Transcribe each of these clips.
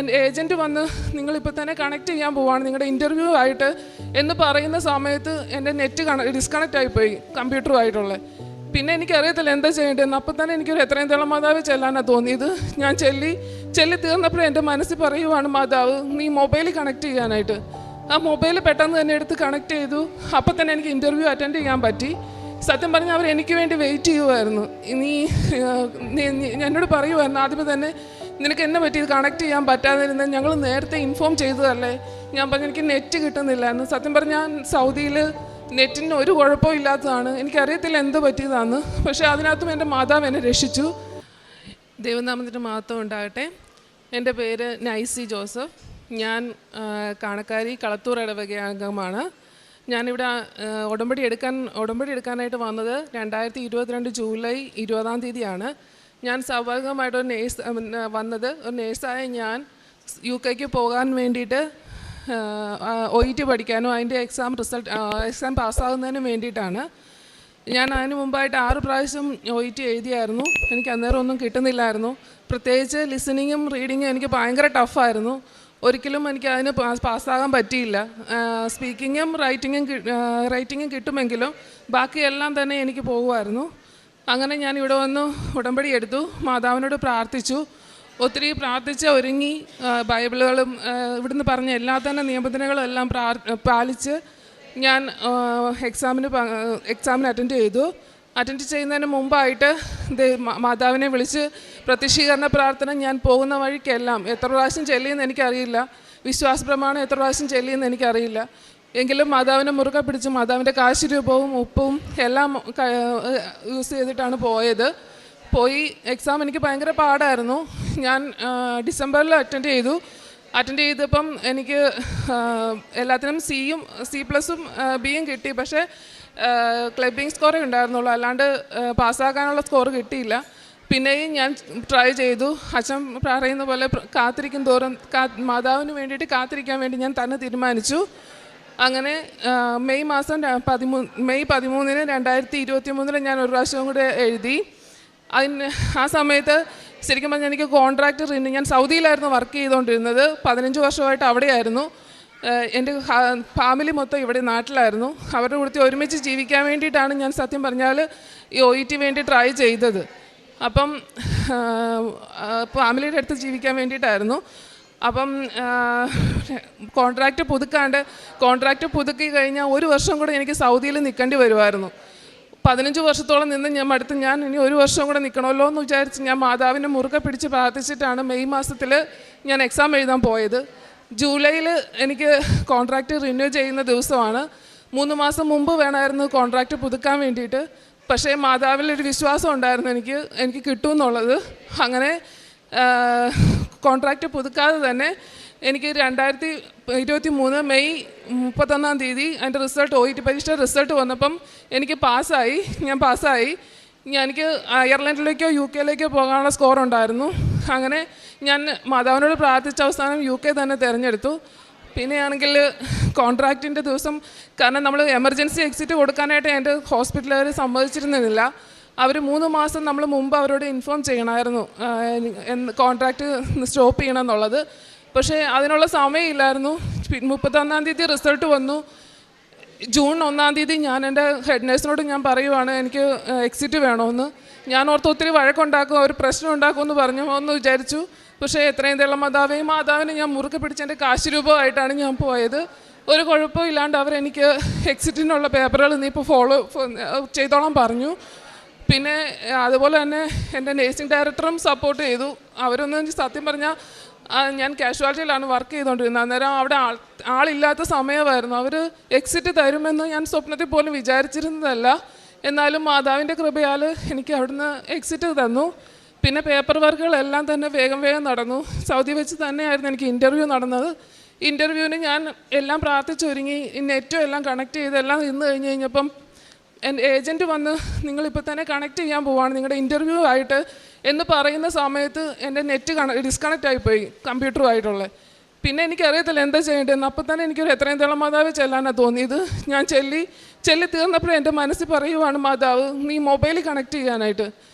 എൻ്റെ ഏജൻറ്റ് വന്ന് നിങ്ങളിപ്പോൾ തന്നെ കണക്ട് ചെയ്യാൻ പോവാണ് നിങ്ങളുടെ ഇൻ്റർവ്യൂ ആയിട്ട് എന്ന് പറയുന്ന സമയത്ത് എൻ്റെ നെറ്റ് ഡിസ്കണക്റ്റ് ആയിപ്പോയി കമ്പ്യൂട്ടറുമായിട്ടുള്ള. പിന്നെ എനിക്കറിയത്തില്ല എന്താ ചെയ്യേണ്ടതെന്ന്. അപ്പം തന്നെ എനിക്കൊരു എത്രയും തേളം മാതാവ് ചെല്ലാനാണ് തോന്നിയത്. ഞാൻ ചെല്ലി തീർന്നപ്പോഴും എൻ്റെ മനസ്സിൽ പറയുവാണ്, മാതാവ് നീ മൊബൈലിൽ കണക്ട് ചെയ്യാനായിട്ട്. ആ മൊബൈൽ പെട്ടെന്ന് തന്നെ എടുത്ത് കണക്ട് ചെയ്തു. അപ്പം തന്നെ എനിക്ക് ഇൻ്റർവ്യൂ അറ്റൻഡ് ചെയ്യാൻ പറ്റി. സത്യം പറഞ്ഞാൽ അവർ എനിക്ക് വേണ്ടി വെയിറ്റ് ചെയ്യുമായിരുന്നു. എന്നോട് പറയുമായിരുന്നു ആദ്യമേ തന്നെ, നിനക്ക് എന്നെ പറ്റി ഇത് കണക്ട് ചെയ്യാൻ പറ്റാതിരുന്നത് ഞങ്ങൾ നേരത്തെ ഇൻഫോം ചെയ്തതല്ലേ. ഞാൻ പറഞ്ഞു എനിക്ക് നെറ്റ് കിട്ടുന്നില്ലായിരുന്നു. സത്യം പറഞ്ഞാൽ സൗദിയിൽ നെറ്റിന് ഒരു കുഴപ്പവും ഇല്ലാത്തതാണ്. എനിക്കറിയത്തില്ല എന്ത് പറ്റിയതാണെന്ന്. പക്ഷേ അതിനകത്തും എൻ്റെ മാതാവ് എന്നെ രക്ഷിച്ചു. ദൈവനാമത്തിൻ്റെ മഹത്വം ഉണ്ടാകട്ടെ. എൻ്റെ പേര് നൈസി ജോസഫ്. ഞാൻ കാണക്കാരി കളത്തൂർ ഇടവക അംഗമാണ്. ഞാനിവിടെ ഉടമ്പടി എടുക്കാനായിട്ട് വന്നത് 2022 ജൂലൈ 20 ഞാൻ സ്വാഭാവികമായിട്ടൊരു ഒരു നേഴ്സായ ഞാൻ UK പോകാൻ വേണ്ടിയിട്ട് OET പഠിക്കാനും അതിൻ്റെ എക്സാം പാസ്സാകുന്നതിനും വേണ്ടിയിട്ടാണ്. ഞാൻ അതിന് മുമ്പായിട്ട് 6 പ്രാവശ്യം OET എഴുതിയായിരുന്നു. എനിക്ക് അന്നേരം ഒന്നും കിട്ടുന്നില്ലായിരുന്നു. പ്രത്യേകിച്ച് ലിസണിങ്ങും റീഡിങ്ങും എനിക്ക് ഭയങ്കര ടഫായിരുന്നു. ഒരിക്കലും എനിക്ക് അതിന് പാസ്സാകാൻ പറ്റിയില്ല. സ്പീക്കിങ്ങും റൈറ്റിങ്ങും കിട്ടുമെങ്കിലും ബാക്കിയെല്ലാം തന്നെ എനിക്ക് പോകുമായിരുന്നു. അങ്ങനെ ഞാൻ ഇവിടെ വന്ന് ഉടമ്പടി എടുത്തു. മാതാവിനോട് പ്രാർത്ഥിച്ചു. ഒത്തിരി ഒരുങ്ങി ബൈബിളുകളും ഇവിടുന്ന് പറഞ്ഞ എല്ലാ തന്നെ നിബന്ധനകളും എല്ലാം പാലിച്ച് ഞാൻ എക്സാമിന് അറ്റൻഡ് ചെയ്യുന്നതിന് മുമ്പായിട്ട് മാതാവിനെ വിളിച്ച് പ്രത്യക്ഷീകരണ പ്രാർത്ഥന ഞാൻ പോകുന്ന വഴിക്കെല്ലാം എത്ര പ്രാവശ്യം ചെല്ലിയെന്ന് എനിക്കറിയില്ല. വിശ്വാസ പ്രമാണം എത്ര പ്രാവശ്യം ചെല്ലിയെന്ന് എനിക്കറിയില്ല. എങ്കിലും മാതാവിനെ മുറുകെ പിടിച്ച് മാതാവിൻ്റെ കാശുരൂപവും ഉപ്പും എല്ലാം യൂസ് ചെയ്തിട്ടാണ് പോയി എക്സാം എനിക്ക് ഭയങ്കര പാടായിരുന്നു. ഞാൻ ഡിസംബറിൽ അറ്റൻഡ് ചെയ്തപ്പം എനിക്ക് എല്ലാത്തിനും C++ഉം Bയും കിട്ടി. പക്ഷേ ക്ലബിങ് സ്കോറേ ഉണ്ടായിരുന്നുള്ളൂ, അല്ലാണ്ട് പാസ്സാക്കാനുള്ള സ്കോർ കിട്ടിയില്ല. പിന്നെയും ഞാൻ ട്രൈ ചെയ്തു. അച്ഛൻ പറയുന്ന പോലെ കാത്തിരിക്കും തോറും മാതാവിന് വേണ്ടിയിട്ട് കാത്തിരിക്കാൻ വേണ്ടി ഞാൻ തന്നെ തീരുമാനിച്ചു. അങ്ങനെ മെയ് 13 2023 ഞാൻ ഒരു പ്രാവശ്യം കൂടെ എഴുതി. ആ സമയത്ത് ശരിക്കും പറഞ്ഞാൽ എനിക്ക് കോൺട്രാക്റ്റ് ഞാൻ സൗദിയിലായിരുന്നു വർക്ക് ചെയ്തുകൊണ്ടിരുന്നത്. 15 വർഷമായിട്ട് അവിടെയായിരുന്നു. എൻ്റെ ഫാമിലി മൊത്തം ഇവിടെ നാട്ടിലായിരുന്നു. അവരുടെ കൂടെ ഒരുമിച്ച് ജീവിക്കാൻ വേണ്ടിയിട്ടാണ് ഞാൻ സത്യം പറഞ്ഞാൽ ഈ OET വേണ്ടി ട്രൈ ചെയ്തത്. അപ്പം ഫാമിലിയുടെ അടുത്ത് ജീവിക്കാൻ വേണ്ടിയിട്ടായിരുന്നു. അപ്പം കോൺട്രാക്റ്റ് പുതുക്കി കഴിഞ്ഞാൽ 1 വർഷം കൂടെ എനിക്ക് സൗദിയിൽ നിൽക്കേണ്ടി വരുമായിരുന്നു. 15 വർഷത്തോളം നിന്ന് ഞാൻ ഇനി 1 വർഷം കൂടെ നിൽക്കണമല്ലോ എന്ന് വിചാരിച്ച് ഞാൻ മാതാവിനെ മുറുകെ പിടിച്ച് പ്രാർത്ഥിച്ചിട്ടാണ് മെയ് മാസത്തിൽ ഞാൻ എക്സാം എഴുതാൻ പോയത്. ജൂലൈയിൽ എനിക്ക് കോൺട്രാക്റ്റ് റിന്യൂ ചെയ്യുന്ന ദിവസമാണ്. 3 മാസം മുമ്പ് വേണമായിരുന്നു കോൺട്രാക്റ്റ് പുതുക്കാൻ വേണ്ടിയിട്ട്. പക്ഷേ മാതാവിലൊരു വിശ്വാസം ഉണ്ടായിരുന്നു എനിക്ക് കിട്ടുമെന്നുള്ളത്. അങ്ങനെ കോൺട്രാക്റ്റ് പുതുക്കാതെ തന്നെ എനിക്ക് 2023 മെയ് 31 അതിൻ്റെ OET പരീക്ഷ റിസൾട്ട് വന്നപ്പം എനിക്ക് ഞാൻ പാസ്സായി. എനിക്ക് അയർലൻഡിലേക്കോ UK പോകാനുള്ള സ്കോർ ഉണ്ടായിരുന്നു. അങ്ങനെ ഞാൻ മാതാവിനോട് പ്രാർത്ഥിച്ച അവസാനം UK തന്നെ തിരഞ്ഞെടുത്തു. പിന്നെയാണെങ്കിൽ കോൺട്രാക്റ്റിൻ്റെ ദിവസം, കാരണം നമ്മൾ എമർജൻസി എക്സിറ്റ് കൊടുക്കാനായിട്ട് എൻ്റെ ഹോസ്പിറ്റലുകാർ സമ്മതിച്ചിരുന്നില്ല. അവർ 3 മാസം നമ്മൾ മുമ്പ് അവരോട് ഇൻഫോം ചെയ്യണമായിരുന്നു കോൺട്രാക്റ്റ് സ്റ്റോപ്പ് ചെയ്യണമെന്നുള്ളത്. പക്ഷേ അതിനുള്ള സമയമില്ലായിരുന്നു. 31 റിസൾട്ട് വന്നു. ജൂൺ 1 ഞാൻ എൻ്റെ ഹെഡ് നേഴ്സിനോട് ഞാൻ പറയുവാണ് എനിക്ക് എക്സിറ്റ് വേണമെന്ന്. ഞാൻ ഓർത്ത് ഒത്തിരി വഴക്കുണ്ടാക്കും, ഒരു പ്രശ്നം ഉണ്ടാക്കുമെന്ന് പറഞ്ഞു എന്ന് വിചാരിച്ചു. പക്ഷേ എത്രയും തേളം മാതാവിനെ ഞാൻ മുറുകെ പിടിച്ച് എൻ്റെ കാശുരൂപമായിട്ടാണ് ഞാൻ പോയത്. ഒരു കുഴപ്പമില്ലാണ്ട് അവരെനിക്ക് എക്സിറ്റിനുള്ള പേപ്പറുകൾ ഇപ്പോൾ ഫോളോ ചെയ്തോളാൻ പറഞ്ഞു. പിന്നെ അതുപോലെ തന്നെ എൻ്റെ നേഴ്സിംഗ് ഡയറക്ടറും സപ്പോർട്ട് ചെയ്തു. അവരൊന്നും സത്യം പറഞ്ഞാൽ ഞാൻ കാഷ്വാലിറ്റിയിലാണ് വർക്ക് ചെയ്തുകൊണ്ടിരുന്നത്. അന്നേരം അവിടെ ആളില്ലാത്ത സമയമായിരുന്നു. അവർ എക്സിറ്റ് തരുമെന്ന് ഞാൻ സ്വപ്നത്തിൽ പോലും വിചാരിച്ചിരുന്നതല്ല. എന്നാലും മാതാവിൻ്റെ കൃപയാൽ എനിക്ക് അവിടുന്ന് എക്സിറ്റ് തന്നു. പിന്നെ പേപ്പർ വർക്കുകളെല്ലാം തന്നെ വേഗം നടന്നു. സൗദി വെച്ച് തന്നെയായിരുന്നു എനിക്ക് ഇൻ്റർവ്യൂ നടന്നത്. ഇൻ്റർവ്യൂവിന് ഞാൻ എല്ലാം പ്രാർത്ഥിച്ചൊരുങ്ങി നെറ്റും എല്ലാം കണക്ട് ചെയ്തെല്ലാം കഴിഞ്ഞപ്പം എൻ്റെ ഏജൻറ്റ് വന്ന് നിങ്ങളിപ്പോൾ തന്നെ കണക്ട് ചെയ്യാൻ പോവാണ് നിങ്ങളുടെ ഇൻ്റർവ്യൂ ആയിട്ട് എന്ന് പറയുന്ന സമയത്ത് എൻ്റെ നെറ്റ് ഡിസ്കണക്റ്റ് ആയിപ്പോയി കമ്പ്യൂട്ടറുമായിട്ടുള്ള. പിന്നെ എനിക്കറിയത്തില്ല എന്താ ചെയ്യേണ്ടതെന്ന്. അപ്പം തന്നെ എനിക്കൊരു എത്രയും തേളം മാതാവ് ചെല്ലാനാണ് തോന്നിയത്. ഞാൻ ചെല്ലി തീർന്നപ്പോഴും എൻ്റെ മനസ്സിൽ പറയുവാണ്, മാതാവ് നീ മൊബൈലിൽ കണക്ട് ചെയ്യാനായിട്ട്.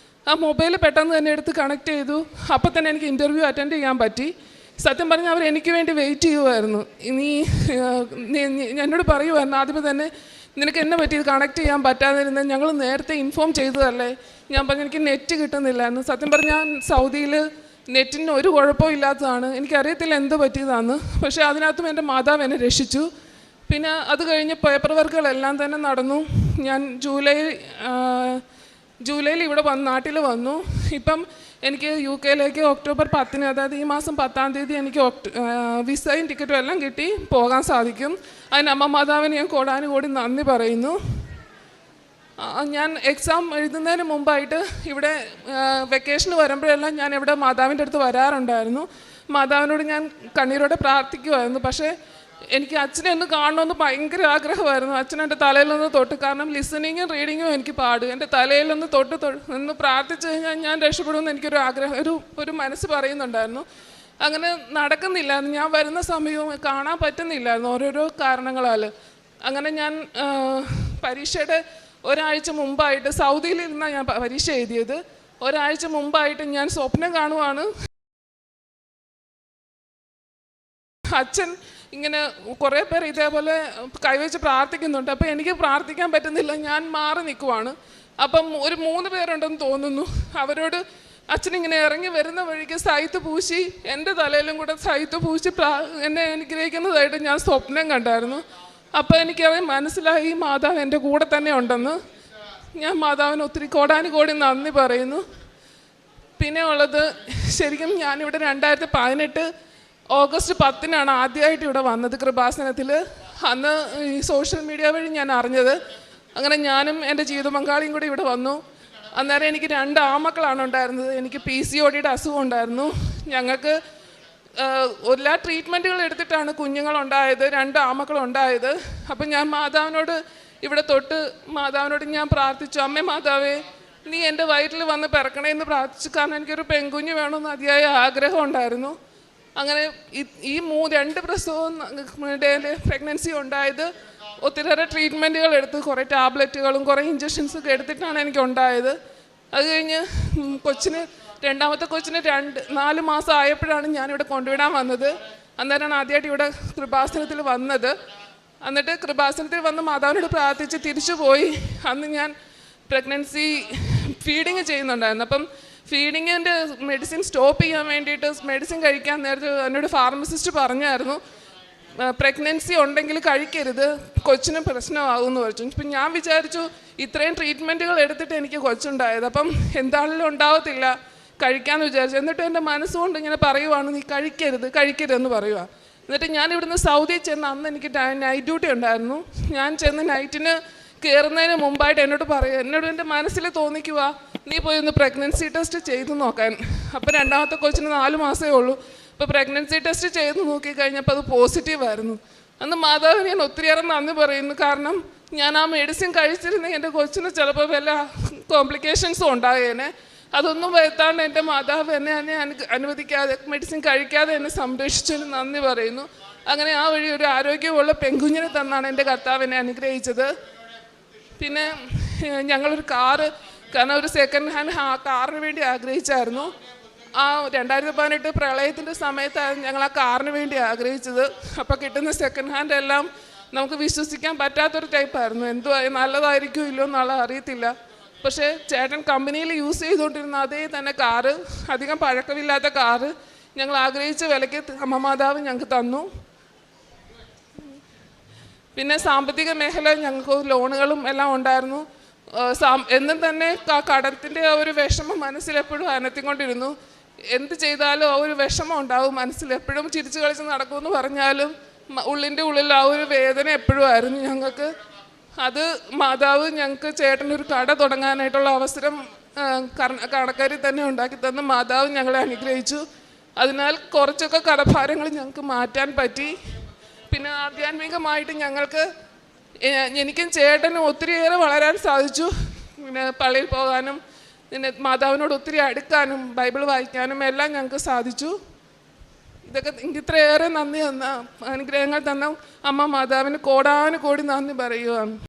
ആ മൊബൈൽ പെട്ടെന്ന് തന്നെ എടുത്ത് കണക്ട് ചെയ്തു. അപ്പം തന്നെ എനിക്ക് ഇൻ്റർവ്യൂ അറ്റൻഡ് ചെയ്യാൻ പറ്റി. സത്യം പറഞ്ഞാൽ അവർ എനിക്ക് വേണ്ടി വെയിറ്റ് ചെയ്യുമായിരുന്നു. എന്നോട് പറയുമായിരുന്നു ആദ്യമേ തന്നെ, നിനക്ക് എന്നെ പറ്റി ഇത് കണക്ട് ചെയ്യാൻ പറ്റാതിരുന്നത് ഞങ്ങൾ നേരത്തെ ഇൻഫോം ചെയ്തതല്ലേ. ഞാൻ പറഞ്ഞു എനിക്ക് നെറ്റ് കിട്ടുന്നില്ലായിരുന്നു. സത്യം പറഞ്ഞാൽ സൗദിയിൽ നെറ്റിന് ഒരു കുഴപ്പവും ഇല്ലാത്തതാണ്. എനിക്കറിയത്തില്ല എന്ത് പറ്റിയതാണെന്ന്. പക്ഷേ അതിനകത്തും എൻ്റെ മാതാവ് എന്നെ രക്ഷിച്ചു. പിന്നെ അത് കഴിഞ്ഞ് പേപ്പർ വർക്കുകളെല്ലാം തന്നെ നടന്നു. ഞാൻ ജൂലൈയിൽ ഇവിടെ നാട്ടിൽ വന്നു. ഇപ്പം എനിക്ക് UK ഒക്ടോബർ 10, അതായത് ഈ മാസം 10-ാം തീയതി എനിക്ക് വിസയും ടിക്കറ്റും എല്ലാം കിട്ടി പോകാൻ സാധിക്കും. അതിന് അമ്മ മാതാവിന് ഞാൻ കോടാനുകോടി നന്ദി പറയുന്നു. ഞാൻ എക്സാം എഴുതുന്നതിന് മുമ്പായിട്ട് ഇവിടെ വെക്കേഷന് വരുമ്പോഴെല്ലാം ഞാൻ ഇവിടെ മാതാവിൻ്റെ അടുത്ത് വരാറുണ്ടായിരുന്നു. മാതാവിനോട് ഞാൻ കണ്ണീരോടെ പ്രാർത്ഥിക്കുമായിരുന്നു. പക്ഷേ എനിക്ക് അച്ഛനെ ഒന്ന് കാണണമെന്ന് ഭയങ്കര ആഗ്രഹമായിരുന്നു. അച്ഛൻ എൻ്റെ തലയിലൊന്ന് തൊട്ട്, കാരണം ലിസണിങ്ങും റീഡിങ്ങും എനിക്ക് പാടും. എൻ്റെ തലയിലൊന്ന് ഒന്ന് പ്രാർത്ഥിച്ചു കഴിഞ്ഞാൽ ഞാൻ രക്ഷപ്പെടുമെന്ന് എനിക്കൊരു ആഗ്രഹം, ഒരു മനസ്സ് പറയുന്നുണ്ടായിരുന്നു. അങ്ങനെ നടക്കുന്നില്ലായിരുന്നു. ഞാൻ വരുന്ന സമയവും കാണാൻ പറ്റുന്നില്ലായിരുന്നു ഓരോരോ കാരണങ്ങളാൽ. അങ്ങനെ ഞാൻ പരീക്ഷയുടെ ഒരാഴ്ച മുമ്പായിട്ട്, സൗദിയിലിരുന്നാണ് ഞാൻ പരീക്ഷ എഴുതിയത്. ഒരാഴ്ച മുമ്പായിട്ട് ഞാൻ സ്വപ്നം കാണുവാണ് അച്ഛൻ ഇങ്ങനെ കുറേ പേർ ഇതേപോലെ കൈവച്ച് പ്രാർത്ഥിക്കുന്നുണ്ട്. അപ്പോൾ എനിക്ക് പ്രാർത്ഥിക്കാൻ പറ്റുന്നില്ല, ഞാൻ മാറി നിൽക്കുവാണ്. അപ്പം ഒരു 3 പേരുണ്ടെന്ന് തോന്നുന്നു. അവരോട് അച്ഛനിങ്ങനെ ഇറങ്ങി വരുന്ന വഴിക്ക് സൈത്ത് പൂശി എൻ്റെ തലയിലും കൂടെ സൈത്ത് പൂശി എന്നെ അനുഗ്രഹിക്കുന്നതായിട്ട് ഞാൻ സ്വപ്നം കണ്ടായിരുന്നു. അപ്പോൾ എനിക്കത് മനസ്സിലായി മാതാവ് എൻ്റെ കൂടെ തന്നെ ഉണ്ടെന്ന്. ഞാൻ മാതാവിന് ഒത്തിരി കോടാനുകോടി നന്ദി പറയുന്നു. പിന്നെ ഉള്ളത്, ശരിക്കും ഞാനിവിടെ 2018 ഓഗസ്റ്റ് 10-നാണ് ആദ്യമായിട്ട് ഇവിടെ വന്നത് കൃപാസനത്തിൽ. അന്ന് ഈ സോഷ്യൽ മീഡിയ വഴി ഞാൻ അറിഞ്ഞത്. അങ്ങനെ ഞാനും എൻ്റെ ജീവിത പങ്കാളിയും കൂടി ഇവിടെ വന്നു. അന്നേരം എനിക്ക് 2 ആമക്കളാണ് ഉണ്ടായിരുന്നത്. എനിക്ക് PCODയുടെ അസുഖം ഉണ്ടായിരുന്നു. ഞങ്ങൾക്ക് എല്ലാ ട്രീറ്റ്മെൻറ്റുകൾ എടുത്തിട്ടാണ് കുഞ്ഞുങ്ങളുണ്ടായത്, 2 ആമക്കളുണ്ടായത്. അപ്പം ഞാൻ മാതാവിനോട് ഇവിടെ തൊട്ട് മാതാവിനോട് ഞാൻ പ്രാർത്ഥിച്ചു, അമ്മേ മാതാവേ നീ എൻ്റെ വയറ്റിൽ വന്ന് പിറക്കണേ എന്ന് പ്രാർത്ഥിച്ചു. കാരണം എനിക്കൊരു പെൺകുഞ്ഞ് വേണമെന്ന് അതിയായ ആഗ്രഹം ഉണ്ടായിരുന്നു. അങ്ങനെ ഈ 2 പ്രസവവും പ്രഗ്നൻസി ഉണ്ടായത് ഒത്തിരിയേറെ ട്രീറ്റ്മെൻറ്റുകൾ എടുത്ത്, കുറേ ടാബ്ലറ്റുകളും കുറേ ഇഞ്ചക്ഷൻസൊക്കെ എടുത്തിട്ടാണ് എനിക്കുണ്ടായത്. അത് കഴിഞ്ഞ് രണ്ടാമത്തെ കൊച്ചിന് 4 മാസം ആയപ്പോഴാണ് ഞാനിവിടെ കൊണ്ടുവിടാൻ വന്നത്. അന്നേരമാണ് ആദ്യമായിട്ട് ഇവിടെ കൃപാസനത്തിൽ വന്നത്. എന്നിട്ട് കൃപാസനത്തിൽ വന്ന് മാതാവിനോട് പ്രാർത്ഥിച്ച് തിരിച്ചു പോയി. അന്ന് ഞാൻ പ്രഗ്നൻസി ഫീഡിങ് ചെയ്യുന്നുണ്ടായിരുന്നു. അപ്പം ഫീഡിങ്ങിൻ്റെ മെഡിസിൻ സ്റ്റോപ്പ് ചെയ്യാൻ വേണ്ടിയിട്ട് മെഡിസിൻ കഴിക്കാൻ നേരത്തെ എന്നോട് ഫാർമസിസ്റ്റ് പറഞ്ഞായിരുന്നു, പ്രഗ്നൻസി ഉണ്ടെങ്കിൽ കഴിക്കരുത്, കൊച്ചിന് പ്രശ്നമാകുമെന്ന് പറഞ്ഞു. ഇപ്പം ഞാൻ വിചാരിച്ചു ഇത്രയും ട്രീറ്റ്മെൻറ്റുകൾ എടുത്തിട്ട് എനിക്ക് കൊച്ചുണ്ടായത്, അപ്പം എന്താണെങ്കിലും ഉണ്ടാവത്തില്ല, കഴിക്കാമെന്ന് വിചാരിച്ചു. എന്നിട്ട് എൻ്റെ മനസ്സുകൊണ്ട് ഇങ്ങനെ പറയുവാണ്, നീ കഴിക്കരുതെന്ന് പറയുക. എന്നിട്ട് ഞാൻ ഇവിടുന്ന് സൗദി ചെന്ന്, അന്ന് എനിക്ക് നൈറ്റ് ഡ്യൂട്ടി ഉണ്ടായിരുന്നു. ഞാൻ ചെന്ന് നൈറ്റിന് കയറുന്നതിന് മുമ്പായിട്ട് എന്നോട് എൻ്റെ മനസ്സിൽ തോന്നിക്കുക, നീ പോയി ഒന്ന് പ്രഗ്നൻസി ടെസ്റ്റ് ചെയ്ത് നോക്കാൻ. അപ്പോൾ 2ാമത്തെ കൊച്ചിന് 4 മാസമേ ഉള്ളൂ. അപ്പോൾ പ്രഗ്നൻസി ടെസ്റ്റ് ചെയ്ത് നോക്കിക്കഴിഞ്ഞപ്പോൾ അത് പോസിറ്റീവായിരുന്നു. അന്ന് മാതാവിന് ഞാൻ ഒത്തിരിയേറെ നന്ദി പറയുന്നു. കാരണം ഞാൻ ആ മെഡിസിൻ കഴിച്ചിരുന്നെങ്കിൽ എൻ്റെ കൊച്ചിന് ചിലപ്പോൾ വല്ല കോംപ്ലിക്കേഷൻസും ഉണ്ടായേനെ. അതൊന്നും വരുത്താണ്ട് എൻ്റെ മാതാവ് എന്നെ അനുവദിക്കാതെ, മെഡിസിൻ കഴിക്കാതെ എന്നെ സംരക്ഷിച്ചതിന് നന്ദി പറയുന്നു. അങ്ങനെ ആ വഴി ഒരു ആരോഗ്യമുള്ള പെൺകുഞ്ഞിനെ തന്നാണ് എൻ്റെ കർത്താവ് എന്നെ അനുഗ്രഹിച്ചത്. പിന്നെ ഞങ്ങളൊരു കാരണം ഒരു സെക്കൻഡ് ഹാൻഡ് കാറിന് വേണ്ടി ആഗ്രഹിച്ചായിരുന്നു. ആ 2018 പ്രളയത്തിൻ്റെ സമയത്താണ് ഞങ്ങൾ ആ കാറിന് വേണ്ടി ആഗ്രഹിച്ചത്. അപ്പോൾ കിട്ടുന്ന സെക്കൻഡ് ഹാൻഡ് എല്ലാം നമുക്ക് വിശ്വസിക്കാൻ പറ്റാത്തൊരു ടൈപ്പായിരുന്നു. നല്ലതായിരിക്കും ഇല്ലയോ എന്നുള്ളത് അറിയത്തില്ല. പക്ഷേ ചേട്ടൻ കമ്പനിയിൽ യൂസ് ചെയ്തുകൊണ്ടിരുന്ന അതേ തന്നെ കാറ്, അധികം പഴക്കമില്ലാത്ത കാറ് ഞങ്ങൾ ആഗ്രഹിച്ച വിലയ്ക്ക് അമ്മ മാതാവ് ഞങ്ങൾക്ക് തന്നു. പിന്നെ സാമ്പത്തിക മേഖല ഞങ്ങൾക്ക് ലോണുകളും എല്ലാം ഉണ്ടായിരുന്നു. എന്നും തന്നെ കടത്തിൻ്റെ ആ ഒരു വിഷമം മനസ്സിലെപ്പോഴും അനത്തിക്കൊണ്ടിരുന്നു. എന്ത് ചെയ്താലും ആ ഒരു വിഷമം ഉണ്ടാവും മനസ്സിൽ. എപ്പോഴും ചിരിച്ചു കളിച്ച് നടക്കുമെന്ന് പറഞ്ഞാലും ഉള്ളിൻ്റെ ഉള്ളിൽ ആ ഒരു വേദന എപ്പോഴും ആയിരുന്നു ഞങ്ങൾക്ക്. അത് മാതാവ് ഞങ്ങൾക്ക് ചേട്ടനൊരു കട തുടങ്ങാനായിട്ടുള്ള അവസരം കടക്കാരിൽ തന്നെ ഉണ്ടാക്കി തന്ന് മാതാവ് ഞങ്ങളെ അനുഗ്രഹിച്ചു. അതിനാൽ കുറച്ചൊക്കെ കടഭാരങ്ങൾ ഞങ്ങൾക്ക് മാറ്റാൻ പറ്റി. പിന്നെ ആധ്യാത്മികമായിട്ട് എനിക്കും ചേട്ടനും ഒത്തിരിയേറെ വളരാൻ സാധിച്ചു. പിന്നെ പള്ളിയിൽ പോകാനും പിന്നെ മാതാവിനോട് ഒത്തിരി അടുക്കാനും ബൈബിൾ വായിക്കാനും എല്ലാം ഞങ്ങൾക്ക് സാധിച്ചു. ഇതൊക്കെ ഇത്രയേറെ നന്ദി അനുഗ്രഹങ്ങൾ തന്ന അമ്മ മാതാവിന് കോടാനുകോടി നന്ദി പറയുകയാണ്.